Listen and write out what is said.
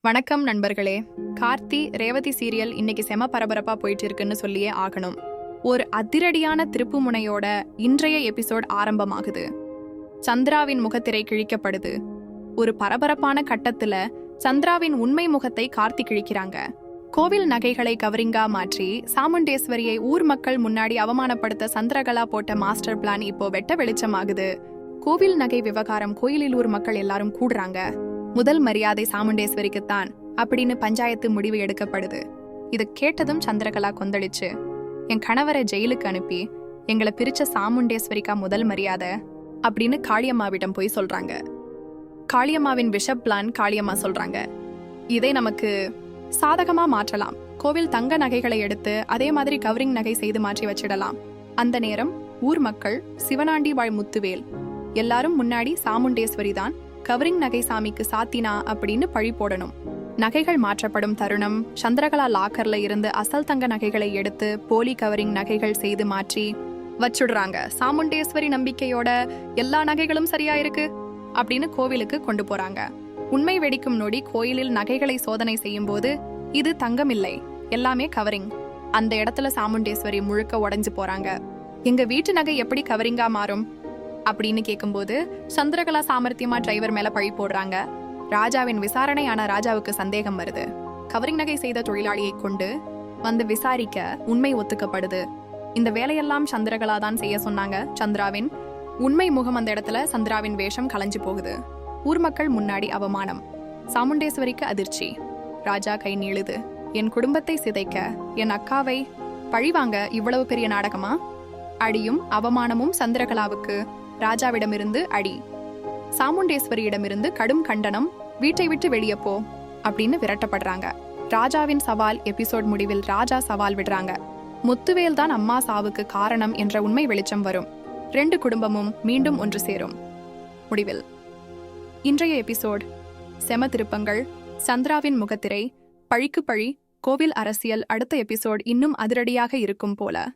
வணக்கம் நண்பர்களே. கார்த்தி ரேவதி சீரியல் இன்னைக்கு செம பரபரப்பா போயிட்டு இருக்குன்னு சொல்லியே ஆகணும். ஒரு அதிரடியான திருப்பு முனையோட இன்றைய எபிசோட் ஆரம்பமாகுது. சந்திராவின் முகத்திரை கிழிக்கப்படுது. ஒரு பரபரப்பான கட்டத்துல சந்திராவின் உண்மை முகத்தை கார்த்தி கிழிக்கிறாங்க. கோவில் நகைகளை கவரிங்கா மாற்றி சாமுண்டேஸ்வரியை ஊர் மக்கள் முன்னாடி அவமானப்படுத்த சந்திரகலா போட்ட மாஸ்டர் பிளான் இப்போ வெட்ட வெளிச்சமாகுது. கோவில் நகை விவகாரம் கோயிலில் ஊர் மக்கள் எல்லாரும் கூடுறாங்க. முதல் மரியாதை சாமுண்டேஸ்வரிக்குத்தான் அப்படின்னு பஞ்சாயத்து முடிவு எடுக்கப்படுது. இது கேட்டதும் சந்திரகலா கொந்தளிச்சு, என் கணவரை ஜெயிலுக்கு அனுப்பி எங்களை பிரிச்ச சாமுண்டேஸ்வரிக்கா முதல் மரியாதை அப்படின்னு காளியம்மாவிடம் போய் சொல்றாங்க. காளியம்மாவின் விஷப் பிளான் காளியம்மா சொல்றாங்க. இதை நமக்கு சாதகமா மாற்றலாம். கோவில் தங்க நகைகளை எடுத்து அதே மாதிரி கவரிங் நகை செய்து மாற்றி வச்சிடலாம். அந்த நேரம் ஊர் மக்கள் சிவனாண்டி வாழ் முத்துவேல் எல்லாரும் முன்னாடி சாமுண்டேஸ்வரி தான் கவரிங் நகை சாமிக்கு சாத்தினா அப்படின்னு பழி போடணும். நகைகள் மாற்றப்படும் தருணம் சந்திரகலா லாக்கர்ல இருந்து அசல் தங்க நகைகளை எடுத்து போலி கவரிங் நகைகள் செய்து மாற்றி வச்சுடுறாங்க. சாமுண்டேஸ்வரி நம்பிக்கையோட எல்லா நகைகளும் சரியா இருக்கு அப்படின்னு கோவிலுக்கு கொண்டு போறாங்க. உண்மை வெடிக்கும் நொடி கோயிலில் நகைகளை சோதனை செய்யும் போது இது தங்கம் இல்லை, எல்லாமே கவரிங். அந்த இடத்துல சாமுண்டேஸ்வரி முழுக்க உடைஞ்சு போறாங்க. எங்க வீட்டு நகை எப்படி கவரிங்கா மாறும் அப்படின்னு கேட்கும்போது சந்திரகலா சாமர்த்தியமா டிரைவர் மேல பழி போடுறாங்க. ராஜாவின் விசாரணை ஆன ராஜாவுக்கு சந்தேகம் வருது. கவரிங் நகை செய்த தொழிலாளியை கொண்டு வந்து விசாரிக்க உண்மை ஒத்துக்கப்படுது. இந்த வேலையெல்லாம் சந்திரகலா தான் செய்ய சொன்னாங்க. சந்திராவின் உண்மை முகம் அந்த இடத்துல சந்திராவின் வேஷம் கலைஞ்சு போகுது. ஊர் மக்கள் முன்னாடி அவமானம். சாமுண்டேஸ்வரிக்கு அதிர்ச்சி. ராஜா கை நீளுது. என் குடும்பத்தை சிதைக்க என் அக்காவை பழிவாங்க இவ்வளவு பெரிய நாடகமா? அடியும் அவமானமும் சந்திரகலாவுக்கு. ராஜாவிடமிருந்து அடி, சாமுண்டேஸ்வரியிடமிருந்து கடும் கண்டனம். வீட்டை விட்டு வெளியே போ அப்படின்னு விரட்டப்படுறாங்க. ராஜாவின் சவால் எபிசோட் முடிவில் ராஜா சவால் விடுறாங்க. முத்துவேல் தான் அம்மா சாவுக்கு காரணம் என்ற உண்மை வெளிச்சம் வரும். 2 குடும்பமும் மீண்டும் ஒன்று சேரும். முடிவில் இன்றைய எபிசோட் செம திருப்பங்கள், சந்திராவின் முகத்திரை, பழிக்கு பழி, கோவில் அரசியல். அடுத்த எபிசோட் இன்னும் அதிரடியாக இருக்கும் போல.